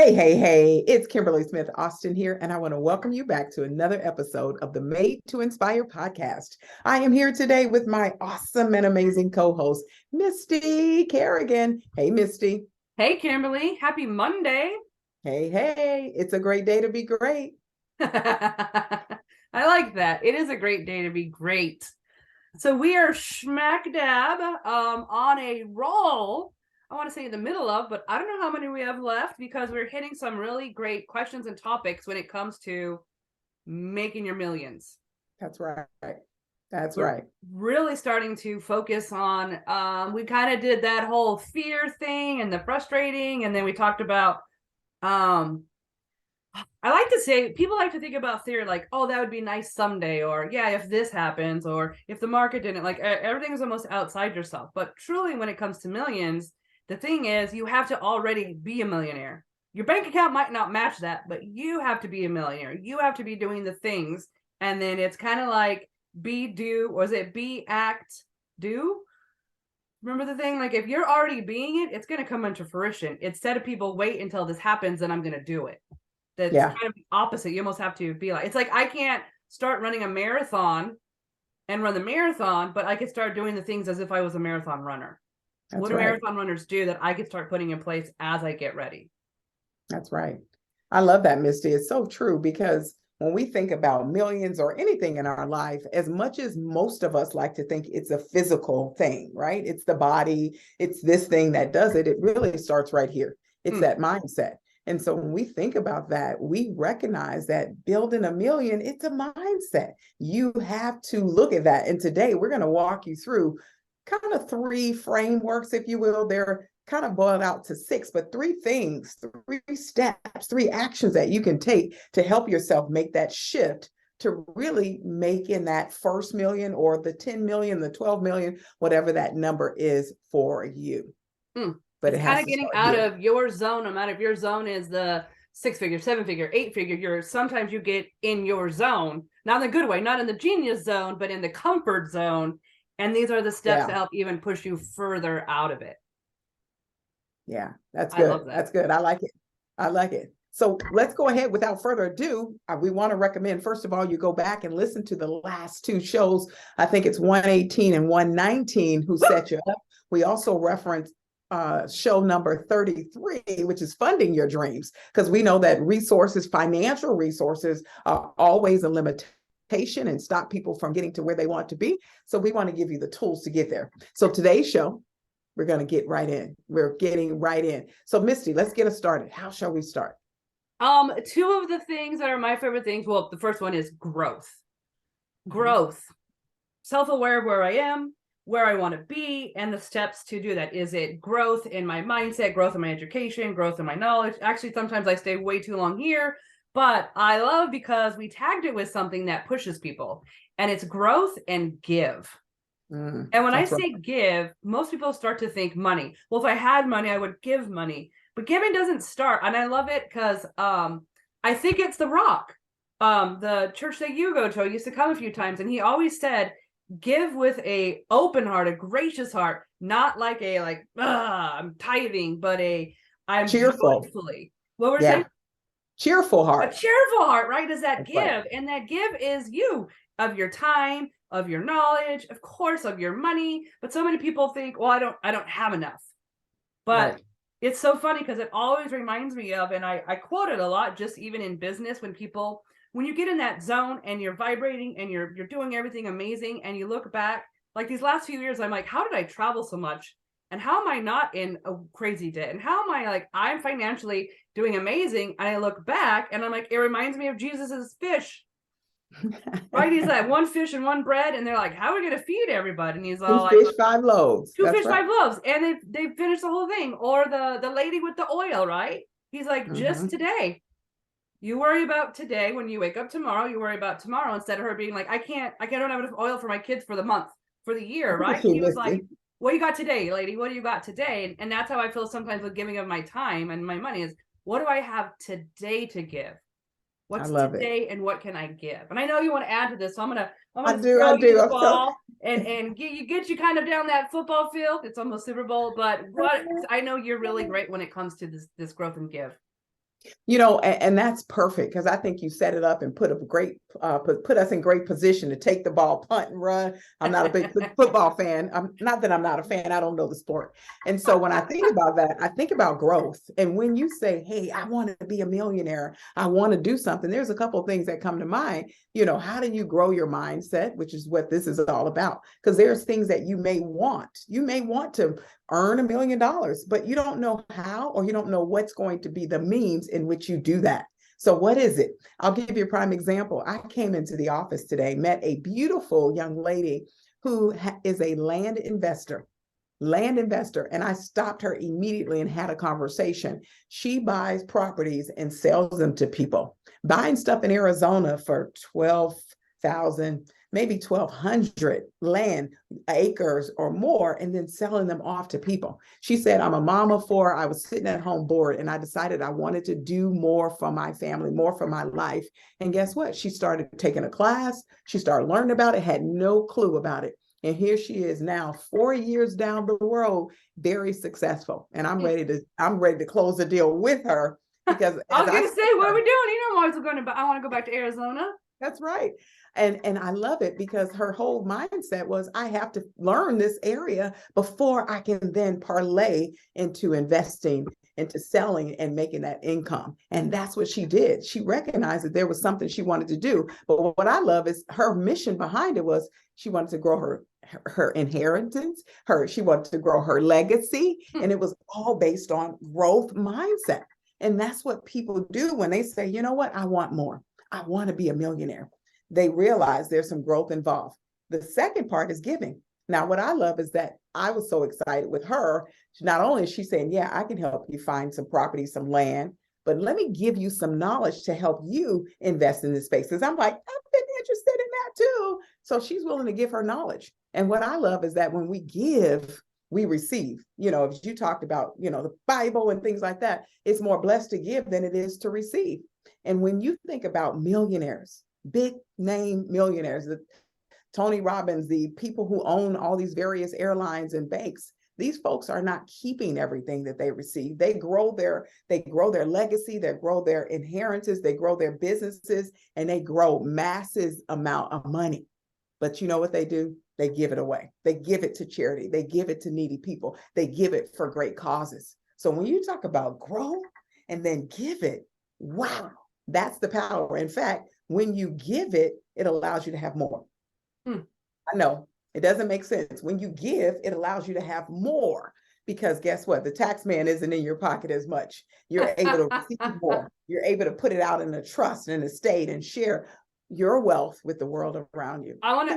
Hey, it's Kimberly Smith Austin here, and I want to welcome you back to another episode of the Made to Inspire podcast. I am here today with my awesome and amazing co host, Misty Kerrigan. Hey, Misty. Hey, Kimberly. Happy Monday. Hey, it's a great day to be great. I like that. It is a great day to be great. So we are smack dab on a roll. I want to say in the middle of, but I don't know how many we have left because we're hitting some really great questions and topics when it comes to making your millions. That's right. That's We're right. really starting to focus on, we kind of did that whole fear thing and the frustrating, and then we talked about, I like to say, people like to think about fear like, oh, that would be nice someday, or yeah, if this happens, or if the market didn't, like everything is almost outside yourself. But truly, when it comes to millions, the thing is, you have to already be a millionaire. Your bank account might not match that, but you have to be a millionaire. You have to be doing the things. And then it's kind of like be, do, was it be, act, do? Remember the thing? Like if you're already being it, it's going to come into fruition. Instead of people wait until this happens and I'm going to do it. That's kind of the opposite. You almost have to be like, it's like I can't start running a marathon and run the marathon, but I could start doing the things as if I was a marathon runner. What do marathon runners do that I could start putting in place as I get ready? That's right. I love that, Misty. It's so true because when we think about millions or anything in our life, as much as most of us like to think it's a physical thing, right? It's the body, it's this thing that does it. It really starts right here. It's that mindset. And so when we think about that, we recognize that building a million, it's a mindset. You have to look at that. And today we're going to walk you through kind of three frameworks, if you will. They're kind of boiled out to six, but three things, three steps, three actions that you can take to help yourself make that shift to really make in that first million or the 10 million, the 12 million, whatever that number is for you. But it's kind of getting out of your zone. Out of your zone is the 6-figure, 7-figure, 8-figure. Sometimes you get in your zone, not in the good way, not in the genius zone, but in the comfort zone. And these are the steps to help even push you further out of it. Yeah, that's good. I love that. That's good. I like it. So let's go ahead without further ado. We want to recommend, first of all, you go back and listen to the last two shows. I think it's 118 and 119 who set you up. We also reference show number 33, which is funding your dreams, because we know that resources, financial resources, are always a limitation and stop people from getting to where they want to be. So we want to give you the tools to get there. So today's show, we're going to get right in. We're getting right in. So Misty, let's get us started. How shall we start? Two of the things that are my favorite things. Well, the first one is growth. Growth. Self-aware of where I am, where I want to be, and the steps to do that. Is it growth in my mindset, growth in my education, growth in my knowledge? Actually, sometimes I stay way too long here, but I love because we tagged it with something that pushes people, and it's growth and give. And when I say give, most people start to think money. Well, if I had money, I would give money. But giving doesn't start. And I love it because I think it's The Rock. The church that you go to, I used to come a few times, and he always said, give with a open heart, a gracious heart, not like a I'm tithing, but I'm cheerful. Joyfully. What were you saying? Cheerful heart. A cheerful heart, right? Is that give. Right. And that give is you, of your time, of your knowledge, of course, of your money. But so many people think, well, I don't have enough. But it's so funny because it always reminds me of, and I quote it a lot, just even in business, when you get in that zone and you're vibrating and you're doing everything amazing, and you look back, like these last few years, I'm like, how did I travel so much? And how am I not in a crazy debt? And how am I I'm financially doing amazing? And I look back and I'm like, it reminds me of Jesus's fish. Right? He's like, one fish and one bread, and they're like, how are we gonna feed everybody? And he's all 2 fish, 5 loaves. 2 fish, 5 loaves, and they finished the whole thing. Or the lady with the oil, right? He's like, just today. You worry about today. When you wake up tomorrow, you worry about tomorrow, instead of her being like, I don't have enough oil for my kids for the month, for the year, right? He was like, what do you got today, lady? What do you got today? And that's how I feel sometimes with giving of my time and my money, is what do I have today to give? What's today and what can I give? And I know you want to add to this, so I'm gonna throw you the ball and get you kind of down that football field. It's almost Super Bowl, but what I know you're really great when it comes to this growth and give. And that's perfect because I think you set it up and put a great put us in great position to take the ball, punt and run. I'm not a big football fan. I'm not that I'm not a fan. I don't know the sport. And so when I think about that, I think about growth. And when you say, "Hey, I want to be a millionaire. I want to do something," there's a couple of things that come to mind. How do you grow your mindset, which is what this is all about? Because there's things that you may want. You may want to earn $1 million, but you don't know how, or you don't know what's going to be the means in which you do that. So what is it? I'll give you a prime example. I came into the office today, met a beautiful young lady who is a land investor, and I stopped her immediately and had a conversation. She buys properties and sells them to people, buying stuff in Arizona for 12,000, maybe 1,200 land acres or more, and then selling them off to people. She said, "I'm a mom of four. I was sitting at home bored, and I decided I wanted to do more for my family, more for my life." And guess what? She started taking a class. She started learning about it, had no clue about it. And here she is now, 4 years down the road, very successful. And I'm ready to close the deal with her, because I was gonna say, what are we doing? I want to go back to Arizona. That's right. And I love it because her whole mindset was, I have to learn this area before I can then parlay into investing, into selling and making that income. And that's what she did. She recognized that there was something she wanted to do. But what I love is her mission behind it was she wanted to grow her inheritance, she wanted to grow her legacy. And it was all based on growth mindset. And that's what people do when they say, "You know what, I want more. I want to be a millionaire." They realize there's some growth involved. The second part is giving. Now, what I love is that I was so excited with her. Not only is she saying, "Yeah, I can help you find some property, some land, but let me give you some knowledge to help you invest in this space." Because I'm like, I've been interested in that too. So she's willing to give her knowledge. And what I love is that when we give, we receive. If you talked about, the Bible and things like that, it's more blessed to give than it is to receive. And when you think about millionaires, big name millionaires, the Tony Robbins, the people who own all these various airlines and banks, these folks are not keeping everything that they receive. They grow their legacy, they grow their inheritances, they grow their businesses, and they grow massive amount of money. But you know what they do? They give it away. They give it to charity. They give it to needy people. They give it for great causes. So when you talk about grow and then give it, wow, that's the power. In fact, when you give it, it allows you to have more. I know it doesn't make sense. When you give, it allows you to have more, because guess what? The tax man isn't in your pocket as much. You're able to receive more. You're able to put it out in a trust and an estate and share your wealth with the world around you. I want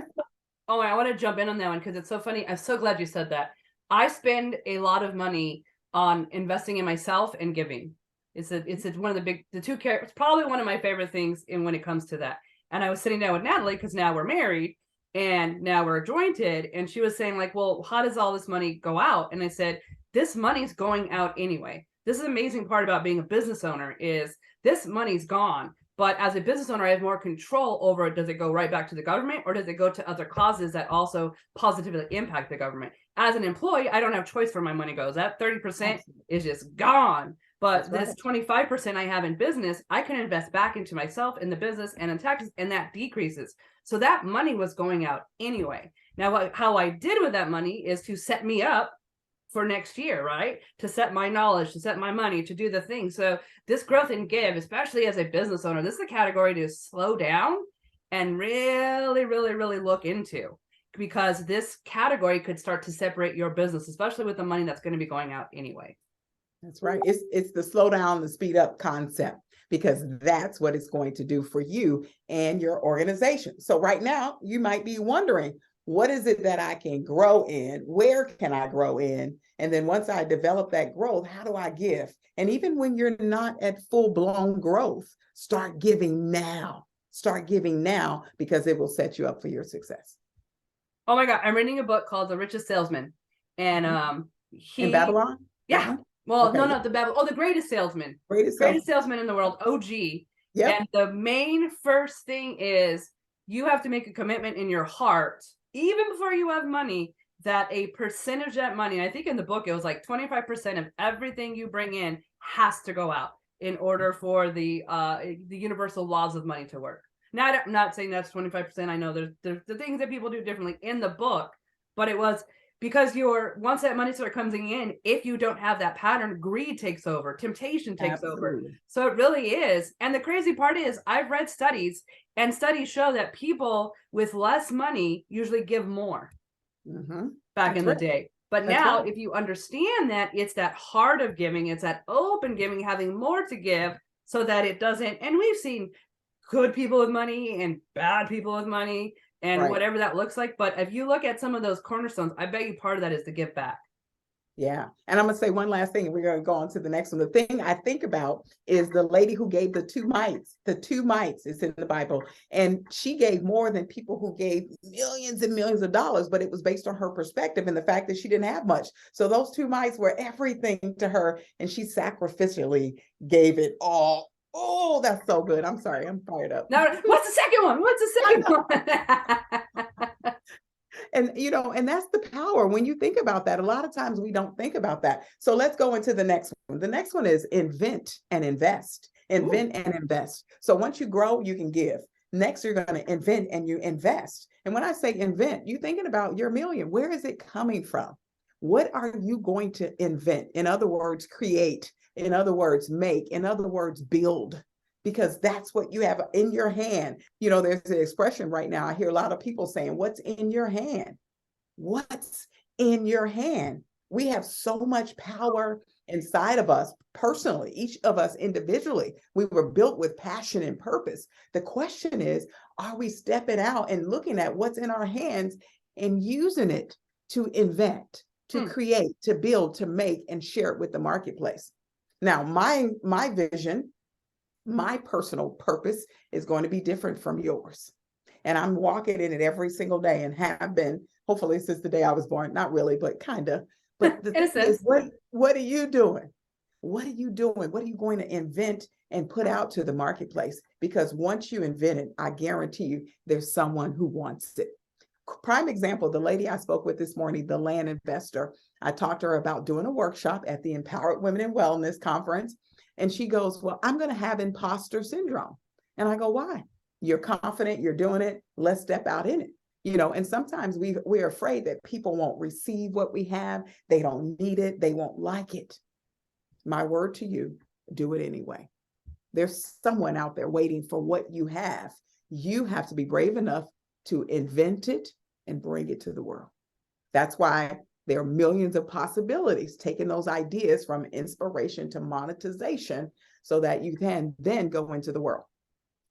to jump in on that one because it's so funny. I'm so glad you said that. I spend a lot of money on investing in myself and giving. It's one of it's probably one of my favorite things when it comes to that. And I was sitting down with Natalie because now we're married and now we're jointed. And she was saying, like, well, how does all this money go out? And I said, this money's going out anyway. This is the amazing part about being a business owner is this money's gone. But as a business owner, I have more control over it. Does it go right back to the government, or does it go to other causes that also positively impact the government? As an employee, I don't have choice where my money goes. That 30% is just gone. But this 25% I have in business, I can invest back into myself in the business and in taxes, and that decreases. So that money was going out anyway. Now, how I did with that money is to set me up for next year, right? To set my knowledge, to set my money, to do the thing. So this growth and give, especially as a business owner, this is a category to slow down and really, really, really look into, because this category could start to separate your business, especially with the money that's going to be going out anyway. That's right. It's the slow down, the speed up concept, because that's what it's going to do for you and your organization. So right now you might be wondering, what is it that I can grow in? Where can I grow in? And then once I develop that growth, how do I give? And even when you're not at full blown growth, start giving now. Start giving now, because it will set you up for your success. Oh my God. I'm reading a book called The Richest Salesman. And in Babylon? Yeah. Well, okay. No, the Greatest Salesman. Greatest salesman in the world, OG. Yep. And the main first thing is you have to make a commitment in your heart, even before you have money, that a percentage of that money, I think in the book, it was like 25% of everything you bring in has to go out. in order for the universal laws of money to work. Now, I'm not saying that's 25%. I know there's the things that people do differently in the book, but it was because once that money starts coming in, if you don't have that pattern, greed takes over, temptation takes over. So it really is. And the crazy part is I've read studies, and studies show that people with less money usually give more back in the day. But now, if you understand that it's that heart of giving, it's that open giving, having more to give so that it doesn't, and we've seen good people with money and bad people with money and whatever that looks like. But if you look at some of those cornerstones, I bet you part of that is to give back. Yeah. And I'm going to say one last thing, and we're going to go on to the next one. The thing I think about is the lady who gave the two mites is in the Bible. And she gave more than people who gave millions and millions of dollars, but it was based on her perspective and the fact that she didn't have much. So those two mites were everything to her, and she sacrificially gave it all. Oh, that's so good. I'm sorry. I'm fired up. Now, what's the second one? What's the second one? And, and that's the power. When you think about that, a lot of times we don't think about that. So let's go into the next one. The next one is invent and invest. Invent and invest. So once you grow, you can give. Next, you're going to invent and you invest. And when I say invent, you're thinking about your million. Where is it coming from? What are you going to invent? In other words, create. In other words, make. In other words, build. Because that's what you have in your hand. There's an expression right now. I hear a lot of people saying, what's in your hand? What's in your hand? We have so much power inside of us personally, each of us individually. We were built with passion and purpose. The question is, are we stepping out and looking at what's in our hands and using it to invent, to create, to build, to make, and share it with the marketplace? Now, my vision, my personal purpose is going to be different from yours. And I'm walking in it every single day and have been, hopefully, since the day I was born. Not really, but kind of. But the thing is, what are you doing? What are you doing? What are you going to invent and put out to the marketplace? Because once you invent it, I guarantee you there's someone who wants it. Prime example, the lady I spoke with this morning, the land investor, I talked to her about doing a workshop at the Empowered Women in Wellness conference. And she goes, well, I'm going to have imposter syndrome. And I go, why? You're confident, you're doing it. Let's step out in it. And sometimes we're afraid that people won't receive what we have. They don't need it. They won't like it. My word to you, do it anyway. There's someone out there waiting for what you have. You have to be brave enough to invent it and bring it to the world. That's why there are millions of possibilities, taking those ideas from inspiration to monetization so that you can then go into the world.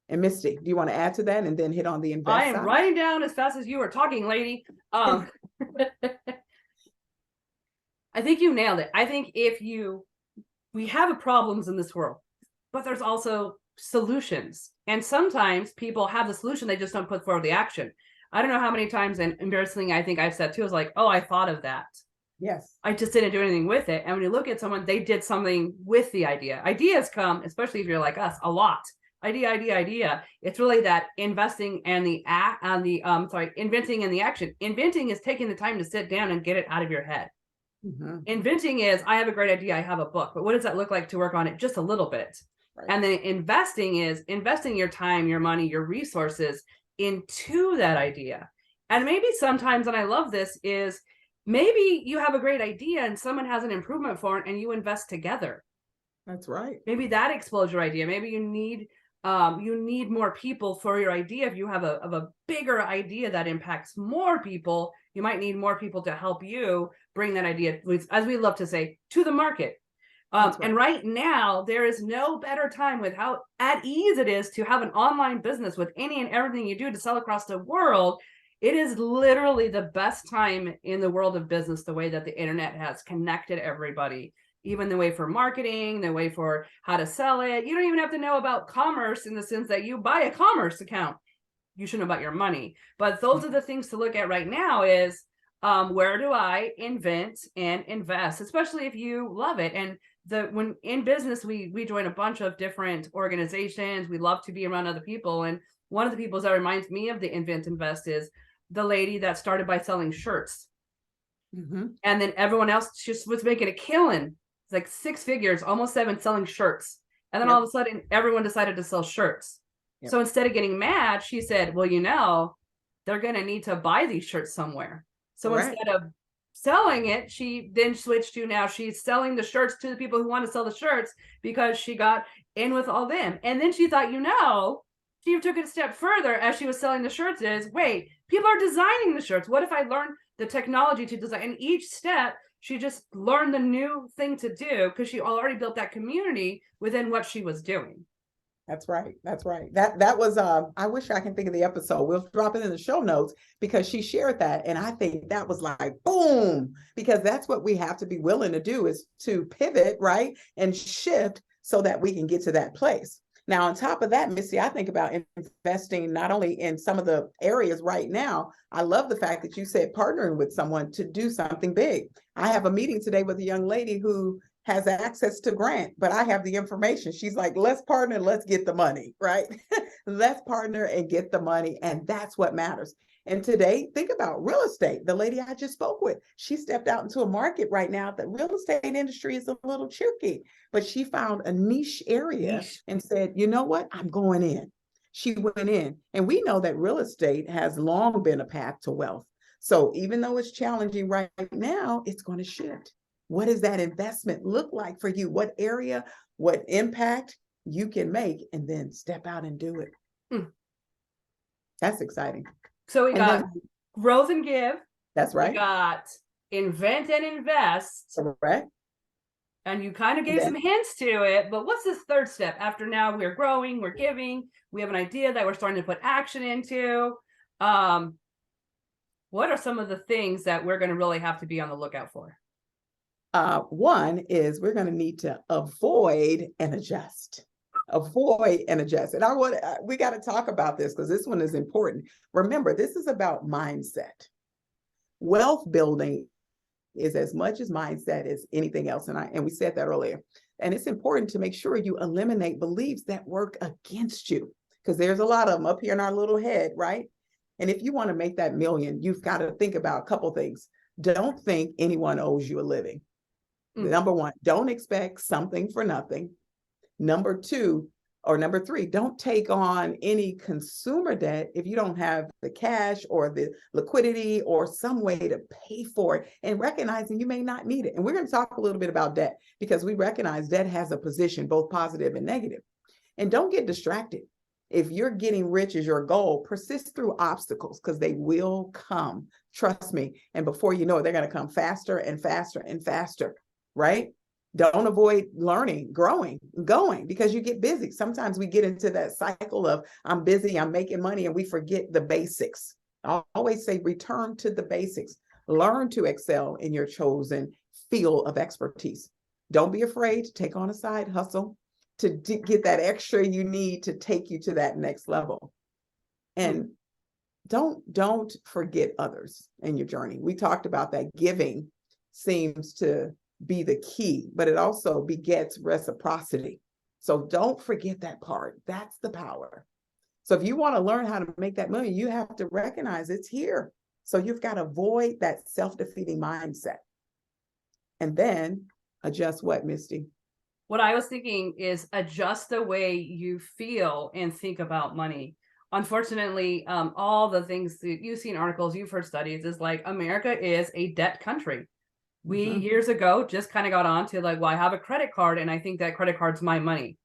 And Misty, do you want to add to that and then hit on the invest I am side? writing down as fast as you are talking, lady. I think you nailed it. I think we have problems in this world, but there's also solutions. And sometimes people have the solution, they just don't put forward the action. I don't know how many times, and embarrassingly, I think I've said too, I was like, oh, I thought of that. Yes. I just didn't do anything with it. And when you look at someone, they did something with the idea. Ideas come, especially if you're like us, a lot. Idea. It's really that investing and inventing and the action. Inventing is taking the time to sit down and get it out of your head. Inventing is, I have a great idea, I have a book, but what does that look like to work on it just a little bit? Right. And then investing is investing your time, your money, your resources into that idea. And maybe sometimes, and I love this, is maybe you have a great idea and someone has an improvement for it and you invest together. That's right. Maybe that explodes your idea. Maybe you need more people for your idea. If you have a bigger idea that impacts more people, you might need more people to help you bring that idea, as we love to say, to the market. Right. And right now, there is no better time with how at ease it is to have an online business with any and everything you do to sell across the world. It is literally the best time in the world of business, the way that the internet has connected everybody, even the way for marketing, the way for how to sell it. You don't even have to know about commerce in the sense that you buy a commerce account. You should know about your money. But those are the things to look at right now is where do I invent and invest, especially if you love it. And when in business, we join a bunch of different organizations. We love to be around other people. And one of the people that reminds me of the invent invest is the lady that started by selling shirts. And then everyone else just was making a killing. It's like 6 figures, almost 7, selling shirts. And then Yep. all of a sudden, everyone decided to sell shirts. Yep. So instead of getting mad, she said, well, they're going to need to buy these shirts somewhere. So Right. instead of selling it, she then switched to now she's selling the shirts to the people who want to sell the shirts because she got in with all them. And then she thought, she took it a step further as she was selling the shirts wait, people are designing the shirts. What if I learned the technology to design? And each step, she just learned the new thing to do because she already built that community within what she was doing. That's right. That's right. That was I wish I can think of the episode. We'll drop it in the show notes because she shared that. And I think that was like boom, because that's what we have to be willing to do is to pivot, right? And shift so that we can get to that place. Now, on top of that, Missy, I think about investing not only in some of the areas right now. I love the fact that you said partnering with someone to do something big. I have a meeting today with a young lady who has access to grant, but I have the information. She's like, let's partner, let's get the money, right? Let's partner and get the money. And that's what matters. And today, think about real estate. The lady I just spoke with, she stepped out into a market right now. The real estate industry is a little tricky, but she found a niche area and said, you know what? I'm going in. She went in. And we know that real estate has long been a path to wealth. So even though it's challenging right now, it's going to shift. What does that investment look like for you? What area, what impact you can make, and then step out and do it. That's exciting. So we got growth and give. That's right. We got invent and invest. Correct. And you kind of gave some hints to it, but what's this third step? After now we're growing, we're giving, we have an idea that we're starting to put action into. What are some of the things that we're going to really have to be on the lookout for? One is we're going to need to avoid and adjust. Avoid and adjust. And we got to talk about this because this one is important. Remember, this is about mindset. Wealth building is as much as mindset as anything else. And we said that earlier. And it's important to make sure you eliminate beliefs that work against you, because there's a lot of them up here in our little head, right? And if you want to make that million, you've got to think about a couple things. Don't think anyone owes you a living. Number one, don't expect something for nothing. Number three, don't take on any consumer debt if you don't have the cash or the liquidity or some way to pay for it, and recognizing you may not need it. And we're going to talk a little bit about debt because we recognize debt has a position, both positive and negative. And don't get distracted. If you're getting rich as your goal, persist through obstacles because they will come. Trust me. And before you know it, they're going to come faster and faster and faster, right? Don't avoid learning, growing, going, because you get busy. Sometimes we get into that cycle of I'm busy, I'm making money, and we forget the basics. I always say return to the basics. Learn to excel in your chosen field of expertise. Don't be afraid to take on a side hustle to get that extra you need to take you to that next level. And don't forget others in your journey. We talked about that. Giving seems to be the key, but it also begets reciprocity. So don't forget that part. That's the power. So if you want to learn how to make that million, you have to recognize it's here. So you've got to avoid that self-defeating mindset. And then adjust what, Misty? What I was thinking is adjust the way you feel and think about money. Unfortunately, all the things that you've seen articles, you've heard studies, is like America is a debt country. We years ago just kind of got on to like, well, I have a credit card and I think that credit card's my money.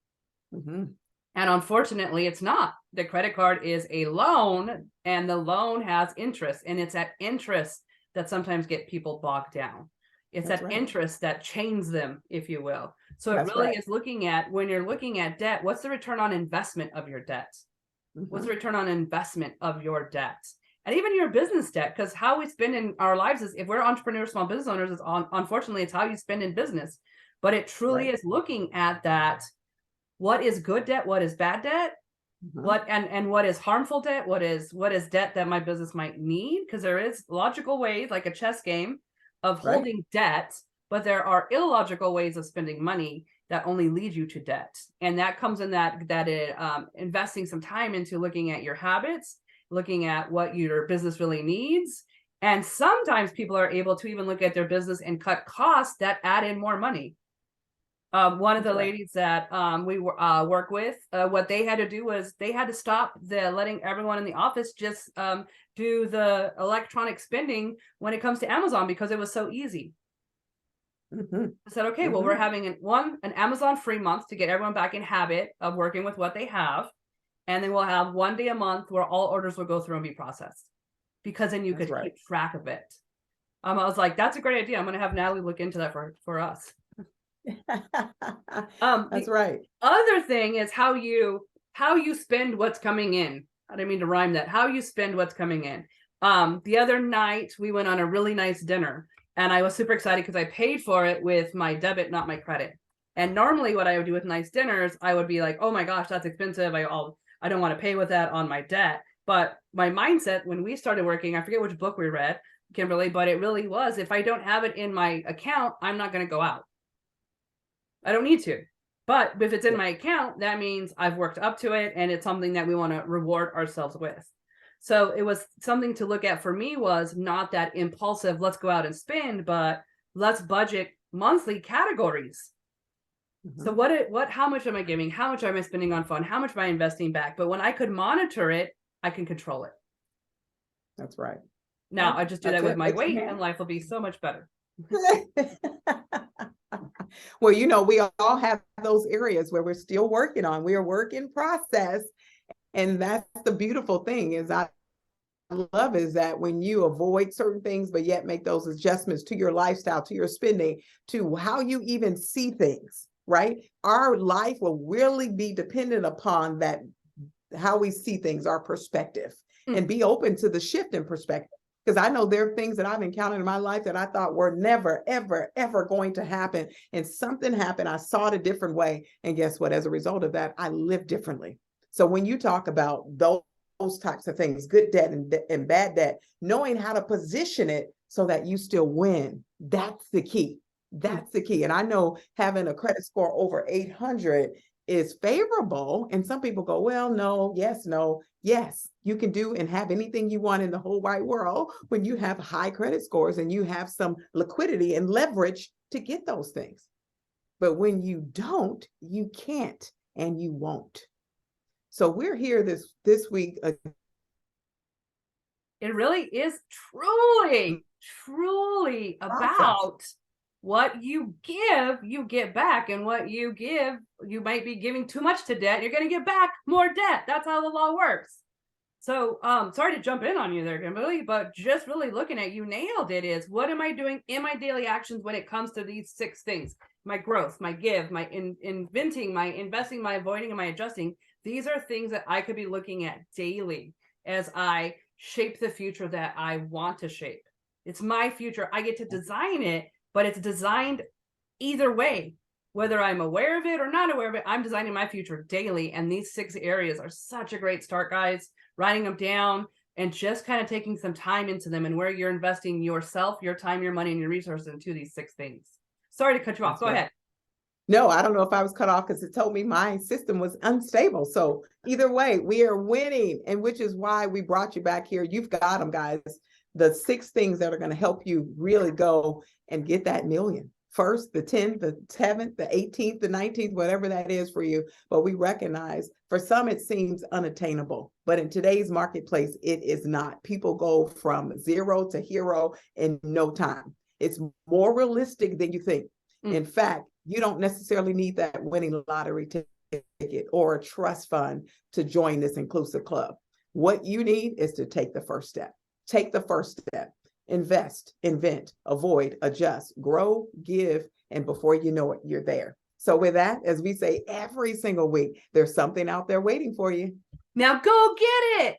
And unfortunately, it's not. The credit card is a loan, and the loan has interest, and it's that interest that sometimes get people bogged down. It's that interest that chains them, if you will. So it really is looking at, when you're looking at debt, what's the return on investment of your debt? What's the return on investment of your debt? And even your business debt, because how we spend in our lives is, if we're entrepreneurs, small business owners, is unfortunately, it's how you spend in business. But it truly is looking at that. What is good debt? What is bad debt? What and what is harmful debt? What is debt that my business might need? Because there is logical ways, like a chess game, of holding debt, but there are illogical ways of spending money that only lead you to debt. And that comes in that investing some time into looking at your habits, looking at what your business really needs. And sometimes people are able to even look at their business and cut costs that add in more money. One of the That's right. ladies that we work with, what they had to do was they had to stop letting everyone in the office just do the electronic spending when it comes to Amazon because it was so easy. Mm-hmm. I said, okay, well, we're having an Amazon free month to get everyone back in habit of working with what they have. And then we'll have one day a month where all orders will go through and be processed, because then you That's could right. keep track of it. I was like, that's a great idea. I'm going to have Natalie look into that for us. That's The right. other thing is how you spend what's coming in. I didn't mean to rhyme that. How you spend what's coming in. The other night we went on a really nice dinner, and I was super excited because I paid for it with my debit, not my credit. And normally what I would do with nice dinners, I would be like, oh my gosh, that's expensive. I don't want to pay with that on my debt. But my mindset when we started working, I forget which book we read, Kimberly, but it really was, if I don't have it in my account, I'm not going to go out. I don't need to. But if it's in my account, that means I've worked up to it, and it's something that we want to reward ourselves with. So it was something to look at for me, was not that impulsive, let's go out and spend, but let's budget monthly categories. So how much am I giving? How much am I spending on fun? How much am I investing back? But when I could monitor it, I can control it. That's right. Now I just do that with my weight, Yeah. and life will be so much better. Well, you know, we all have those areas where we're still working on. We are work in process. And that's the beautiful thing is I love is that when you avoid certain things, but yet make those adjustments to your lifestyle, to your spending, to how you even see things, right? Our life will really be dependent upon that, how we see things, our perspective, and be open to the shift in perspective. Because I know there are things that I've encountered in my life that I thought were never, ever, ever going to happen. And something happened. I saw it a different way. And guess what? As a result of that, I live differently. So when you talk about those types of things, good debt and bad debt, knowing how to position it so that you still win, that's the key. That's the key. And I know having a credit score over 800 is favorable. And some people go, well, no, yes, no, yes, you can do and have anything you want in the whole wide world when you have high credit scores and you have some liquidity and leverage to get those things. But when you don't, you can't and you won't. So we're here this week. It really is truly about what you give, you get back, and what you give, you might be giving too much to debt. You're going to get back more debt. That's how the law works. So, sorry to jump in on you there, Kimberly, but just really looking at, you nailed it, is what am I doing in my daily actions when it comes to these 6 things? My growth, my give, my inventing, my investing, my avoiding, and my adjusting. These are things that I could be looking at daily as I shape the future that I want to shape. It's my future. I get to design it, but it's designed either way. Whether I'm aware of it or not aware of it, I'm designing my future daily. And these 6 areas are such a great start, guys. Writing them down and just kind of taking some time into them, and where you're investing yourself, your time, your money, and your resources into these 6 things. Sorry to cut you off. Go ahead. No, I don't know if I was cut off because it told me my system was unstable. So either way, we are winning, and which is why we brought you back here. You've got them, guys. The 6 things that are going to help you really go and get that million. First, the 10th, the 7th, the 18th, the 19th, whatever that is for you. But we recognize for some it seems unattainable. But in today's marketplace, it is not. People go from 0 to hero in no time. It's more realistic than you think. In fact, you don't necessarily need that winning lottery ticket or a trust fund to join this inclusive club. What you need is to take the first step. Take the first step. Invest, invent, avoid, adjust, grow, give, and before you know it, you're there. So with that, as we say every single week, there's something out there waiting for you. Now go get it.